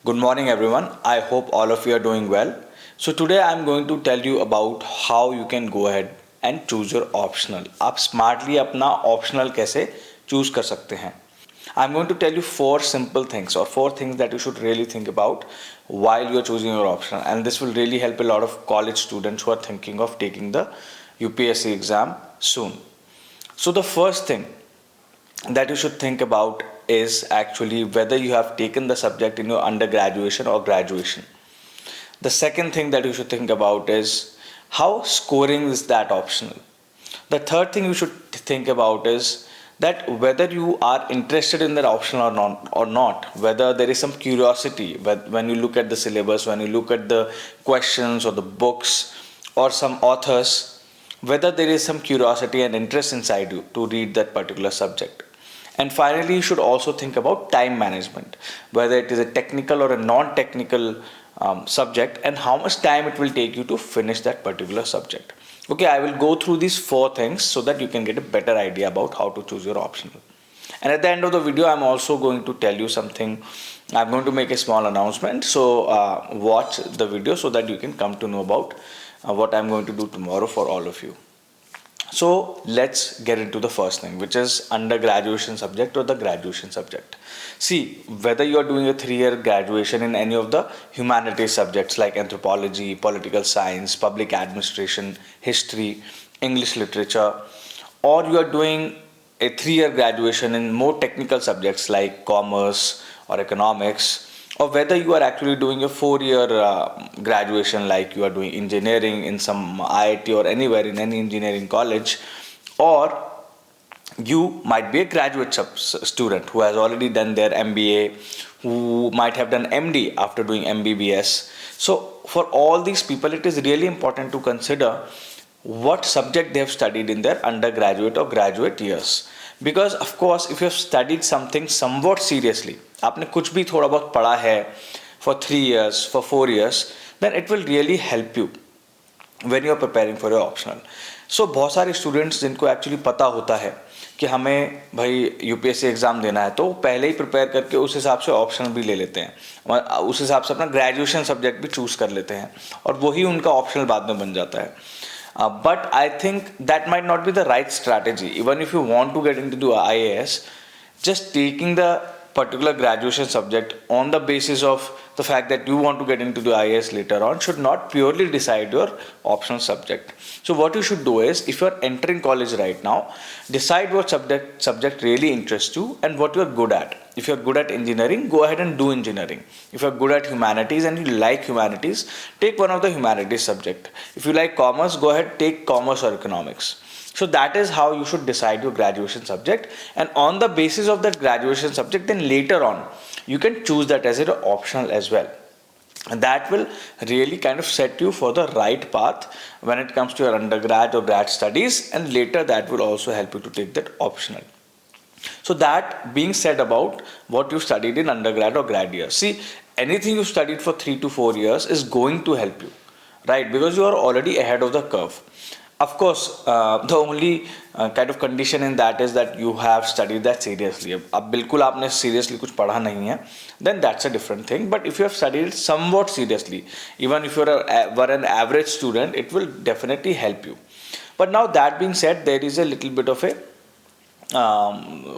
Good morning, everyone. I hope all of you are doing well. So, today I'm going to tell you about how you can go ahead and choose your optional. आप smartly अपना optional कैसे choose कर सकते हैं. I'm going to tell you four simple things or four things that you should really think about while you're choosing your optional, and this will really help a lot of college students who are thinking of taking the UPSC exam soon. So, the first thing that you should think about is actually whether you have taken the subject in your undergraduation or graduation. The second thing that you should think about is how scoring is that optional. The third thing you should think about is that whether you are interested in that option or not, whether there is some curiosity when you look at the syllabus, when you look at the questions or the books or some authors, whether there is some curiosity and interest inside you to read that particular subject. And finally, you should also think about time management, whether it is a technical or a non-technical subject, and how much time it will take you to finish that particular subject. Okay, I will go through these four things so that you can get a better idea about how to choose your optional. And at the end of the video, I'm also going to tell you something. I'm going to make a small announcement. So watch the video so that you can come to know about what I'm going to do tomorrow for all of you. So let's get into the first thing, which is undergraduation subject or the graduation subject. See, whether you are doing a 3 year graduation in any of the humanities subjects like anthropology, political science, public administration, history, English literature, or you are doing a 3 year graduation in more technical subjects like commerce or economics, or whether you are actually doing a 4 year graduation like you are doing engineering in some IIT or anywhere in any engineering college, or you might be a graduate student who has already done their MBA, who might have done MD after doing MBBS. So, for all these people, it is really important to consider what subject they have studied in their undergraduate or graduate years. Because of course, if you have studied something somewhat seriously, आपने कुछ भी थोड़ा बहुत पढ़ा है for 3 years, for 4 years, then it will really help you when you are preparing for your optional. So बहुत सारे students जिनको एक्चुअली पता होता है कि हमें भाई यूपीएससी एग्ज़ाम देना है, तो वो पहले ही प्रिपेयर करके उस हिसाब से ऑप्शनल भी ले लेते हैं, उस हिसाब से अपना ग्रेजुएशन सब्जेक्ट भी चूज़ कर लेते हैं और वही उनका ऑप्शनल बाद में बन जाता है. But I think that might not be the right strategy. Even if you want to get into the IAS, just taking the particular graduation subject on the basis of the fact that you want to get into the IAS later on should not purely decide your optional subject. So what you should do is, if you are entering college right now, decide what subject really interests you and what you are good at. If you are good at engineering, go ahead and do engineering. If you are good at humanities and you like humanities, take one of the humanities subject. If you like commerce, go ahead, take commerce or economics. So that is how you should decide your graduation subject, and on the basis of that graduation subject, then later on you can choose that as an optional as well. And that will really kind of set you for the right path when it comes to your undergrad or grad studies, and later that will also help you to take that optional. So that being said about what you studied in undergrad or grad year, see, anything you studied for 3 to 4 years is going to help you, right? Because you are already ahead of the curve. Of course, the only kind of condition in that is that you have studied that seriously. अब बिल्कुल आपने seriously कुछ पढ़ा नहीं है, then that's a different thing. But if you have studied it somewhat seriously, even if were an average student, it will definitely help you. But now that being said, there is a little bit of a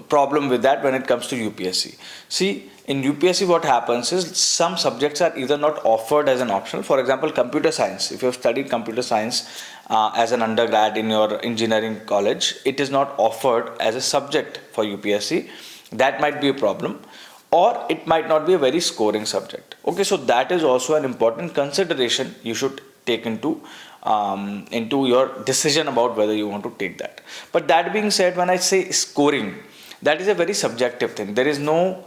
problem with that when it comes to UPSC. See, in UPSC, what happens is some subjects are either not offered as an optional. For example, computer science. If you have studied computer science as an undergrad in your engineering college, it is not offered as a subject for UPSC. That might be a problem, or it might not be a very scoring subject. Okay, so that is also an important consideration you should take into your decision about whether you want to take that. But that being said, when I say scoring, that is a very subjective thing. There is no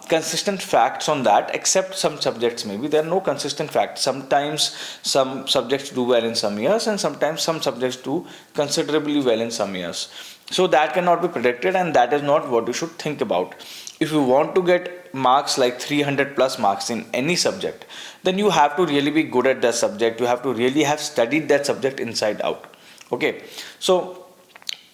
consistent facts on that, except some subjects. Maybe there are no consistent facts. Sometimes some subjects do well in some years, and sometimes some subjects do considerably well in some years. So that cannot be predicted, and that is not what you should think about. If you want to get marks like 300 plus marks in any subject, then you have to really be good at that subject. You have to really have studied that subject inside out. Okay, so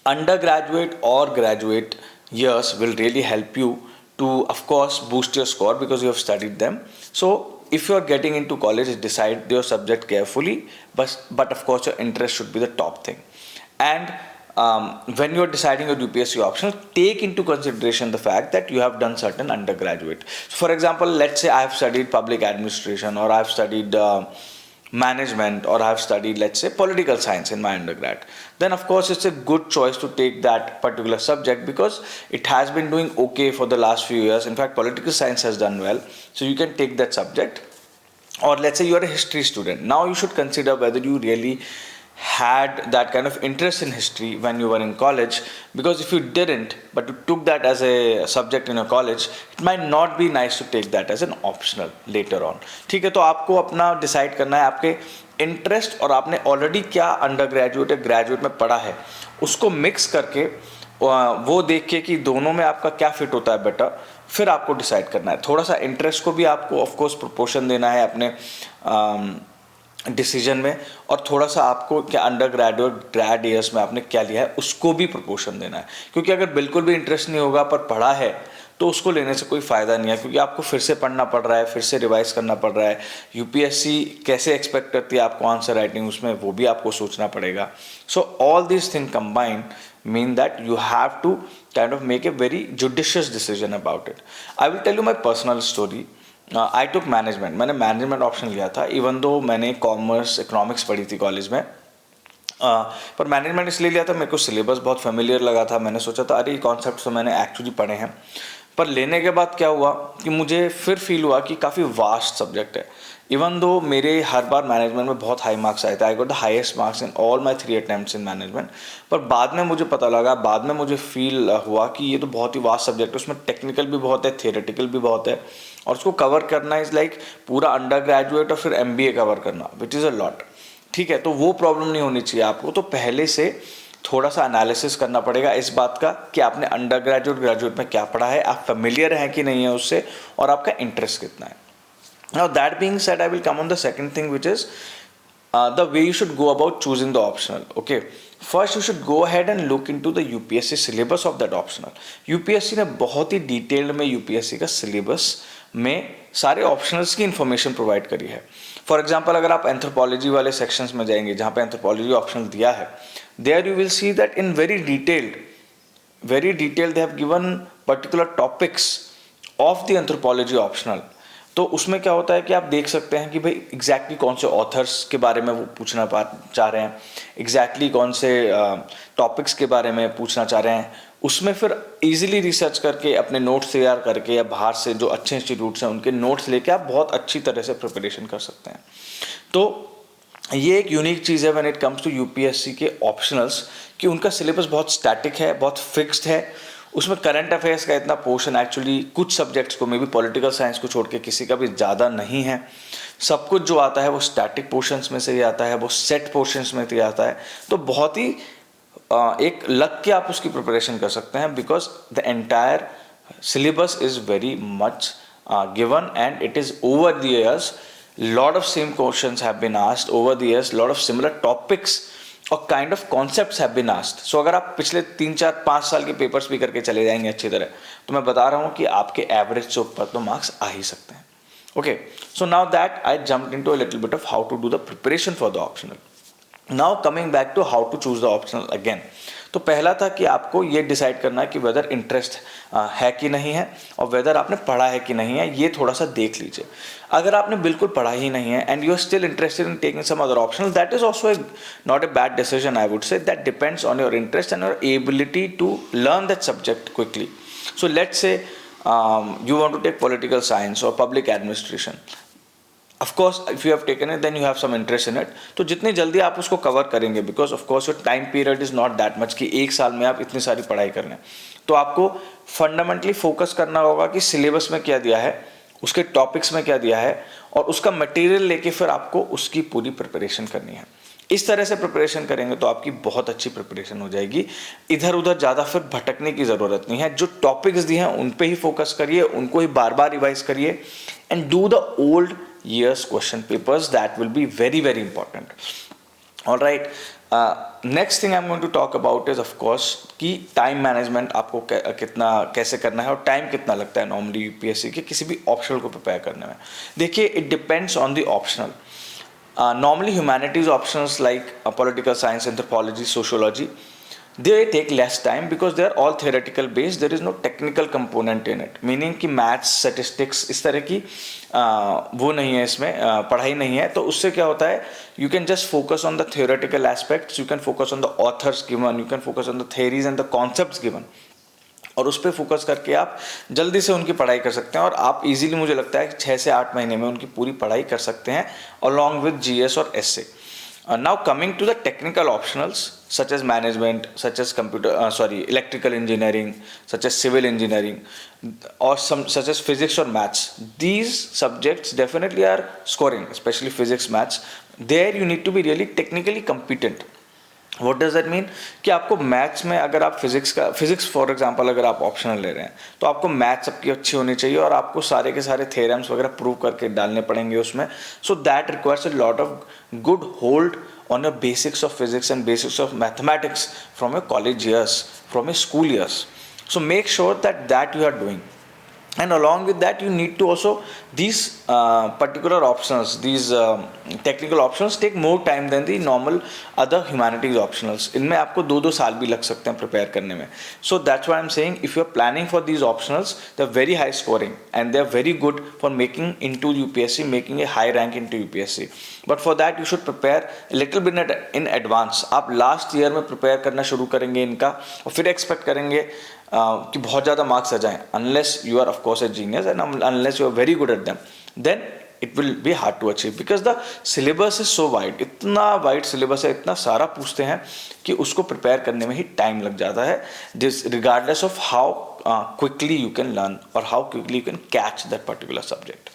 undergraduate or graduate years will really help you to of course boost your score because you have studied them. So if you are getting into college, decide your subject carefully, but of course your interest should be the top thing. And when you are deciding your UPSC optional, take into consideration the fact that you have done certain undergraduate. So for example, let's say I have studied public administration, or I have studied management, or I have studied, let's say, political science in my undergrad. Then of course it's a good choice to take that particular subject because it has been doing okay for the last few years. In fact, political science has done well, so you can take that subject. Or let's say you are a history student. Now you should consider whether you really had that kind of interest in history when you were in college, because if you didn't but you took that as a subject in your college, it might not be nice to take that as an optional later on. ठीक है, तो आपको अपना decide करना है आपके interest और आपने ऑलरेडी क्या अंडर ग्रेजुएट या ग्रेजुएट में पढ़ा है, उसको मिक्स करके वो देख के कि दोनों में आपका क्या फिट होता है बेटर, फिर आपको डिसाइड करना है. थोड़ा सा इंटरेस्ट को भी आपको ऑफकोर्स प्रोपोर्शन देना है अपने डिसीजन में, और थोड़ा सा आपको क्या अंडर ग्रेजुएट ग्रेड ईयर्स में आपने क्या लिया है उसको भी प्रोपोर्शन देना है. क्योंकि अगर बिल्कुल भी इंटरेस्ट नहीं होगा पर पढ़ा है तो उसको लेने से कोई फ़ायदा नहीं है, क्योंकि आपको फिर से पढ़ना पड़ रहा है, फिर से रिवाइज करना पड़ रहा है. यूपीएससी कैसे एक्सपेक्ट करती है आपको आंसर राइटिंग, उसमें वो भी आपको सोचना पड़ेगा. So all this thing combined mean that you have to kind of make a very judicious decision about it. I will tell you my personal story. I took management. मैंने management option लिया था, even though मैंने commerce economics पढ़ी थी college में. पर management इसलिए लिया था, मेरे को सिलेबस बहुत फेमिलियर लगा था. मैंने सोचा था अरे ये कॉन्सेप्ट तो मैंने एक्चुअली पढ़े हैं. पर लेने के बाद क्या हुआ कि मुझे फिर फील हुआ कि काफ़ी वास्ट सब्जेक्ट है. इवन दो मेरे हर बार मैनेजमेंट में बहुत हाई मार्क्स आए थे, I got the highest marks in all my 3 attempts in management. पर बाद में मुझे पता लगा, बाद में मुझे फील हुआ कि ये तो बहुत ही वास्ट सब्जेक्ट है, उसमें टेक्निकल भी बहुत है, थियोरेटिकल भी बहुत है, और उसको कवर करना इज़ लाइक पूरा अंडर ग्रेजुएट और फिर MBA कवर करना, विच इज़ अ लॉट. ठीक है, तो वो प्रॉब्लम नहीं होनी चाहिए आपको. तो पहले से थोड़ा सा एनालिसिस करना पड़ेगा इस बात का कि आपने अंडर ग्रेजुएट ग्रेजुएट में क्या पढ़ा है, आप फेमिलियर हैं कि नहीं है उससे, और आपका इंटरेस्ट कितना है. Now that being said, I will come on the second thing, which is the way you should go about choosing the optional. Okay, first you should go ahead and look into the UPSC syllabus of that optional. UPSC ने बहुत ही detailed में UPSC का syllabus में सारे optionals की information provide करी है. For example, अगर आप एंथ्रोपोलॉजी वाले सेक्शंस में जाएंगे जहाँ पे एंथ्रोपोलॉजी ऑप्शनल दिया है, there you will see that in very detailed they have given particular topics of the anthropology optional. तो उसमें क्या होता है कि आप देख सकते हैं कि भाई एग्जैक्टली कौन से ऑथर्स के बारे में वो पूछना चाह रहे हैं, एग्जैक्टली कौन से टॉपिक्स के बारे में पूछना चाह रहे हैं. उसमें फिर इजीली रिसर्च करके अपने नोट्स तैयार करके, या बाहर से जो अच्छे इंस्टीट्यूट्स हैं उनके नोट्स लेके आप बहुत अच्छी तरह से प्रिपरेशन कर सकते हैं. तो ये एक यूनिक चीज़ है when it comes to UPSC के ऑप्शनल्स, कि उनका सिलेबस बहुत स्टैटिक है, बहुत फिक्स्ड है. उसमें करंट अफेयर्स का इतना पोर्शन एक्चुअली कुछ सब्जेक्ट्स को, मे बी पॉलिटिकल साइंस को छोड़ के किसी का भी ज़्यादा नहीं है. सब कुछ जो आता है वो स्टैटिक पोर्शंस में से ही आता है, वो सेट पोर्शंस में से आता है. तो बहुत ही एक लग के आप उसकी प्रिपरेशन कर सकते हैं, because the entire syllabus is very much given, and it is over the years. Lot of same questions have been asked over the years. Lot of similar topics और kind of concepts have been asked. So अगर आप पिछले 3-4-5 साल के papers भी करके चले जाएंगे अच्छी तरह, तो मैं बता रहा हूँ कि आपके एवरेज से ऊपर तो मार्क्स आ ही सकते हैं. Okay, so now that I jumped into a little bit of how to do the preparation for the optional. Now coming back to how to choose the optional again. तो पहला था कि आपको ये डिसाइड करना है कि वेदर इंटरेस्ट है कि नहीं है, और वेदर आपने पढ़ा है कि नहीं है, ये थोड़ा सा देख लीजिए. अगर आपने बिल्कुल पढ़ा ही नहीं है and you are still interested in taking some other optional, that is also not a bad decision. I would say that depends on your interest and your ability to learn that subject quickly. So let's say you want to take political science or public administration. Of course, if you have taken it, then you have some interest in it. तो जितनी जल्दी आप उसको cover करेंगे, because of course your time period is not that much कि एक साल में आप इतनी सारी पढ़ाई कर लें, तो आपको फंडामेंटली फोकस करना होगा कि सिलेबस में क्या दिया है, उसके टॉपिक्स में क्या दिया है, और उसका मटेरियल लेके फिर आपको उसकी पूरी प्रिपरेशन करनी है. इस तरह से प्रिपरेशन करेंगे तो आपकी बहुत अच्छी प्रिपरेशन हो जाएगी. इधर उधर ज़्यादा फिर भटकने की ज़रूरत नहीं है. जो टॉपिक्स दिए हैं उन पे ही फोकस करिए, उनको ही बार बार रिवाइज करिए, and do the old years question papers. That will be very very important. All right. Next thing I am going to talk about is of course कि टाइम मैनेजमेंट आपको कितना कैसे करना है और टाइम कितना लगता है नॉर्मली यूपीएससी के किसी भी ऑप्शनल को प्रिपेयर करने में. देखिए, it depends on the optional. Normally humanities options like political science, anthropology, sociology, they take less time because they are all theoretical based. There is no technical component in it, meaning कि maths, statistics इस तरह की वो नहीं है इसमें, पढ़ाई नहीं है. तो उससे क्या होता है, you can just focus on the theoretical aspects, you can focus on the authors given, you can focus on the theories and the concepts given, और उस पर फोकस करके आप जल्दी से उनकी पढ़ाई कर सकते हैं और आप इजीली, मुझे लगता है 6 से 8 महीने में उनकी पूरी पढ़ाई कर सकते हैं अलॉन्ग विद जीएस और essay. Now coming to the technical optionals such as management, such as electrical engineering, such as civil engineering और सच एज फिजिक्स और maths, these subjects definitely are scoring, specially physics maths. There you need to be really technically competent. What does that mean कि आपको maths में, अगर आप physics for example अगर आप optional ले रहे हैं तो आपको मैथ्स आपकी अच्छी होनी चाहिए और आपको सारे के सारे थ्योरम्स वगैरह प्रूव करके डालने पड़ेंगे उसमें. So that requires a lot of good hold on your basics of physics and basics of mathematics from your college years, from your school years. So make sure that you are doing. And along with that you need to also, these particular options, these technical options take more time than the normal other humanities optionals. इनमें आपको 2 साल भी लग सकते हैं prepare करने में. So that's why I'm saying if you're planning for these optionals, they're very high scoring and they're very good for making into UPSC, making a high rank into UPSC. But for that you should prepare a little bit in advance. आप last year में prepare करना शुरू करेंगे इनका और फिर expect करेंगे कि बहुत ज़्यादा मार्क्स आ जाएं, unless you are of course a genius and unless you are very good at them, then it will be hard to achieve because the syllabus is so wide. इतना वाइड सिलेबस है, इतना सारा पूछते हैं कि उसको प्रिपेयर करने में ही टाइम लग जाता है, this regardless of how quickly you can learn और how quickly you can catch that particular subject.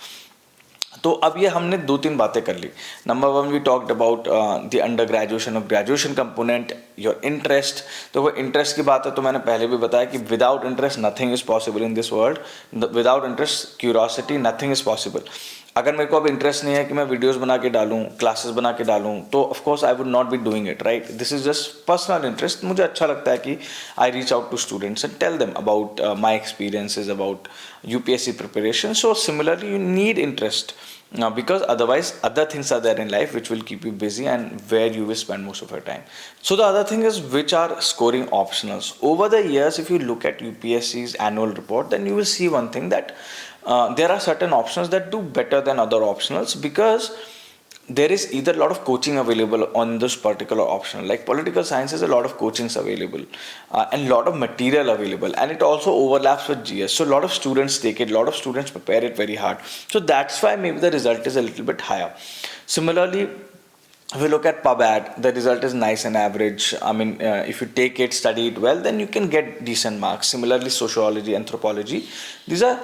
तो अब ये हमने 2-3 बातें कर ली. Number 1 we talked about the under graduation और ग्रेजुएशन कंपोनेंट, योर इंटरेस्ट. तो वो इंटरेस्ट की बात है तो मैंने पहले भी बताया कि without interest nothing is possible in this world. Without interest, curiosity, nothing is possible. अगर मेरे को अब इंटरेस्ट नहीं है कि मैं वीडियोस बना के डालूं, क्लासेस बना के डालूं, तो of course I would not be doing it, right. This is just personal interest. मुझे अच्छा लगता है कि I reach out to students and tell them about my experiences about UPSC preparation. So similarly you need interest because otherwise other things are there in life which will keep you busy and where you will spend most of your time. So the other thing is, which are scoring optionals. Over the years, if you look at UPSC's annual report, then you will see one thing that there are certain options that do better than other optionals because there is either a lot of coaching available on this particular option. Like political science has a lot of coachings available and lot of material available, and it also overlaps with GS. So a lot of students take it, a lot of students prepare it very hard. So that's why maybe the result is a little bit higher. Similarly, if you look at PubAd, the result is nice and average. I mean, if you take it, study it well, then you can get decent marks. Similarly, sociology, anthropology, these are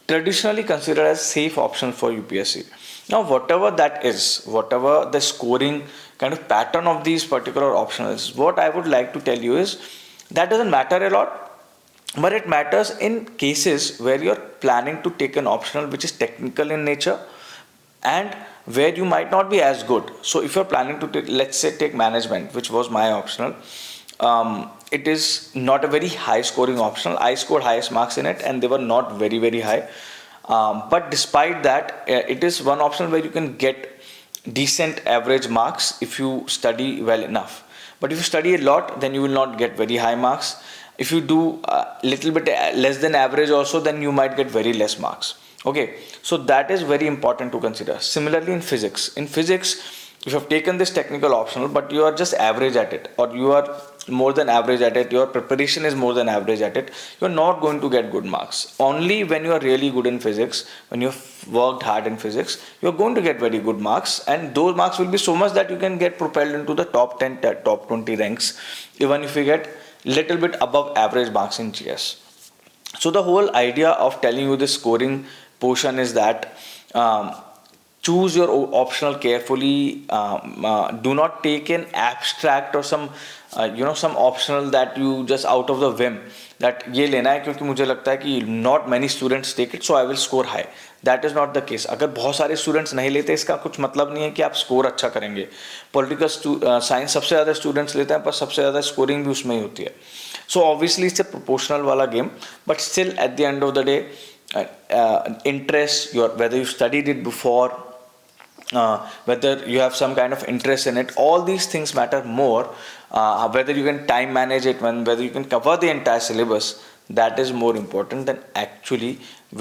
traditionally considered as safe options for UPSC. Now, whatever that is, whatever the scoring kind of pattern of these particular optionals, what I would like to tell you is that doesn't matter a lot, but it matters in cases where you're planning to take an optional which is technical in nature and where you might not be as good. So if you're planning to take, let's say, take management, which was my optional, it is not a very high scoring optional. I scored highest marks in it and they were not very, very high. But despite that, it is one option where you can get decent average marks if you study well enough. But if you study a lot, then you will not get very high marks. If you do a little bit less than average also, then you might get very less marks. Okay, so that is very important to consider. Similarly, in physics, if you have taken this technical optional but you are just average at it, or you are more than average at it, your preparation is more than average at it, you are not going to get good marks. Only when you are really good in physics, when you have worked hard in physics, you are going to get very good marks, and those marks will be so much that you can get propelled into the top 10, top 20 ranks, even if you get little bit above average marks in GS. So the whole idea of telling you this scoring portion is that choose your optional carefully. Do not take an abstract or some some optional that you just out of the whim that ये लेना है क्योंकि मुझे लगता है कि not many students take it so I will score high. That is not the case. अगर बहुत सारे स्टूडेंट्स नहीं लेते इसका कुछ मतलब नहीं है कि आप स्कोर अच्छा करेंगे. पॉलिटिकल साइंस सबसे ज़्यादा स्टूडेंट्स लेते हैं पर सबसे ज़्यादा स्कोरिंग भी उसमें ही होती है. So obviously it's a proportional वाला game, but still at the end of the day interest, your whether you studied it before, whether you have some kind of interest in it, all these things matter more. Whether you can time manage it, whether you can cover the entire syllabus, that is more important than actually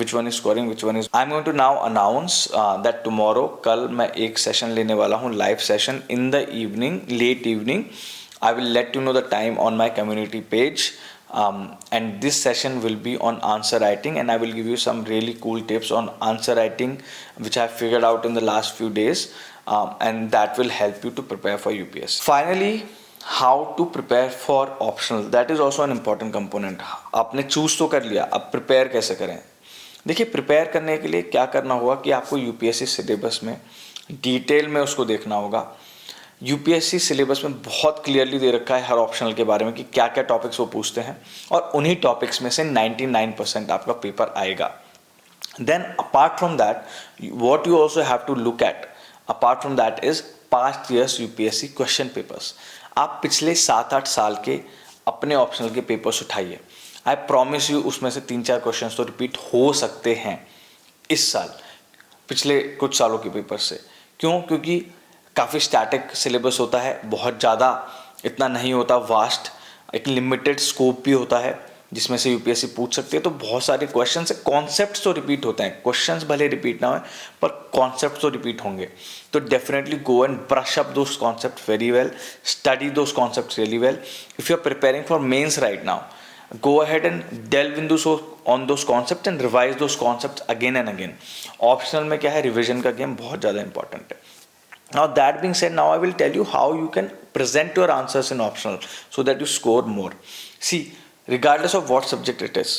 which one is scoring, which one is. I'm going to now announce that tomorrow, कल मैं एक session लेने वाला हूँ, live session in the evening, late evening. I will let you know the time on my community page. And this session will be on answer writing, and I will give you some really cool tips on answer writing which I have figured out in the last few days, and that will help you to prepare for UPSC. Finally, how to prepare for optional, that is also an important component. आपने choose तो कर लिया, अब prepare कैसे करें. देखिए, prepare करने के लिए क्या करना होगा कि आपको यूपीएससी सिलेबस में डिटेल में उसको देखना होगा. यूपीएससी सिलेबस में बहुत क्लियरली दे रखा है हर ऑप्शनल के बारे में कि क्या क्या टॉपिक्स वो पूछते हैं, और उन्हीं टॉपिक्स में से 99% आपका पेपर आएगा. Then apart from that, what you also have to look at apart from that is past years UPSC question papers. आप पिछले 7-8 साल के अपने ऑप्शनल के पेपर्स उठाइए. आई प्रॉमिस यू उसमें से 3-4 क्वेश्चन तो रिपीट हो सकते हैं इस साल पिछले कुछ सालों के पेपर से. क्यों? क्योंकि काफ़ी स्टैटिक सिलेबस होता है, बहुत ज़्यादा इतना नहीं होता वास्ट, एक लिमिटेड स्कोप भी होता है जिसमें से यूपीएससी पूछ सकती है. तो बहुत सारे क्वेश्चन से कॉन्सेप्ट्स तो रिपीट होते हैं, क्वेश्चंस भले रिपीट ना हो पर कॉन्सेप्ट तो रिपीट होंगे. तो definitely go and brush up those concept very well, study those concept really well. If you are preparing for mains right now, go ahead and delve into on those concepts and revise those concepts again and again. Optional में क्या है, revision का game बहुत ज़्यादा important है. Now that being said, now I will tell you how you can present your answers in optional so that you score more. See, regardless of what subject it is,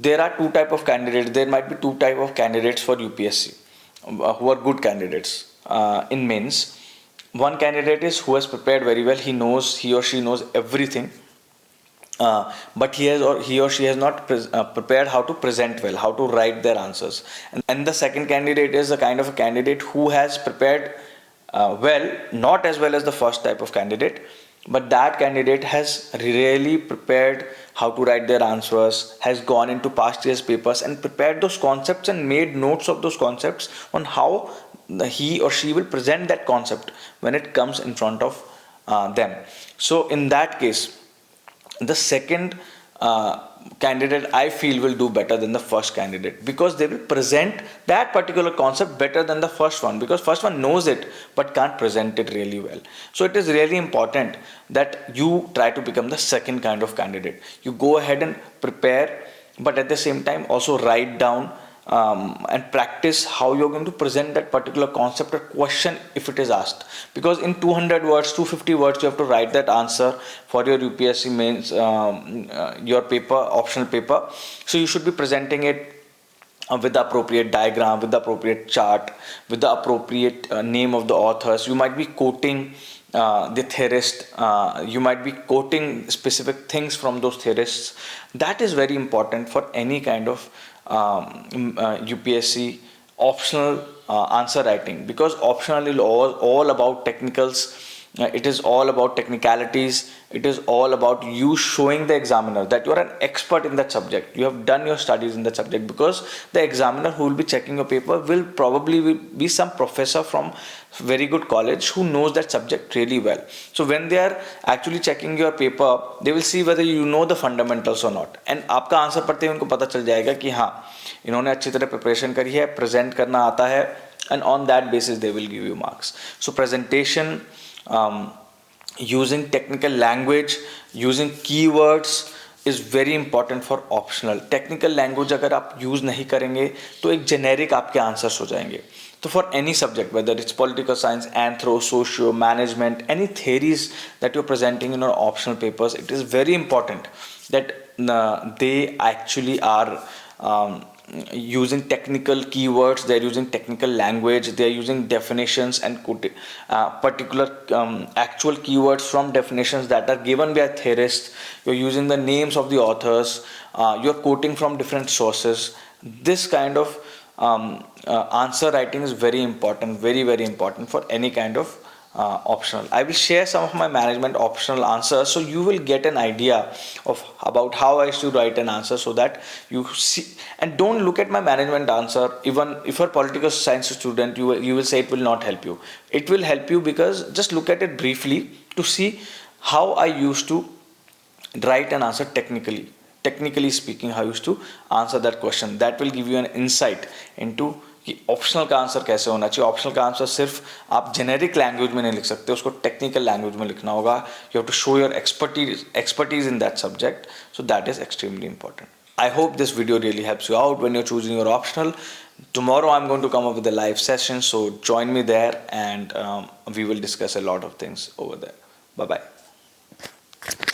there are two type of candidates. There might be two type of candidates for UPSC who are good candidates in mains. One candidate is who has prepared very well. He or she knows everything. But he or she has not prepared how to present well, how to write their answers. And the second candidate is the kind of a candidate who has prepared well, not as well as the first type of candidate, but that candidate has really prepared how to write their answers, has gone into past year's papers and prepared those concepts and made notes of those concepts on how he or she will present that concept when it comes in front of them. So in that case, the second candidate I feel will do better than the first candidate, because they will present that particular concept better than the first one, because first one knows it but can't present it really well. So it is really important that you try to become the second kind of candidate. You go ahead and prepare, but at the same time also write down and practice how you're going to present that particular concept or question if it is asked. Because in 200 words, 250 words, you have to write that answer for your UPSC mains, your paper, optional paper. So you should be presenting it with the appropriate diagram, with the appropriate chart, with the appropriate name of the authors. You might be quoting the theorist, you might be quoting specific things from those theorists. That is very important for any kind of UPSC optional answer writing, because optional is all about technicals. It is all about technicalities. It is all about you showing the examiner that you are an expert in that subject. You have done your studies in that subject, because the examiner who will be checking your paper will probably be some professor from very good college who knows that subject really well. So when they are actually checking your paper, they will see whether you know the fundamentals or not. And आपका answer पढ़ते ही उनको पता चल जाएगा कि हाँ, इन्होंने अच्छी तरह प्रिपरेशन करी है, प्रेजेंट करना आता है, and on that basis they will give you marks. So presentation, using technical language, using keywords is very important for optional. Technical language अगर आप use नहीं करेंगे तो एक generic आपके answers हो जाएंगे. So for any subject, whether it's political science, anthro, socio, management, any theories that you're presenting in your optional papers, it is very important that they actually are using technical keywords, they're using technical language, they're using definitions and particular actual keywords from definitions that are given by theorists. You're using the names of the authors, you're quoting from different sources. This kind of answer writing is very important, very, very important for any kind of optional. I will share some of my management optional answers so you will get an idea of about how I should write an answer, so that you see. And don't look at my management answer. Even if you're a political science student, you will say it will not help you. It will help you, because just look at it briefly to see how I used to write an answer technically speaking, how I used to answer that question. That will give you an insight into कि optional का answer कैसे होना चाहिए. Optional का answer सिर्फ आप generic language में नहीं लिख सकते, उसको टेक्निकल लैंग्वेज में लिखना होगा. You have to show your expertise in that subject. So that is extremely important. I hope this video really helps you out when you're choosing your optional. Tomorrow I'm going to come up with a live session, so join me there, and we will discuss a lot of things over there. Bye bye.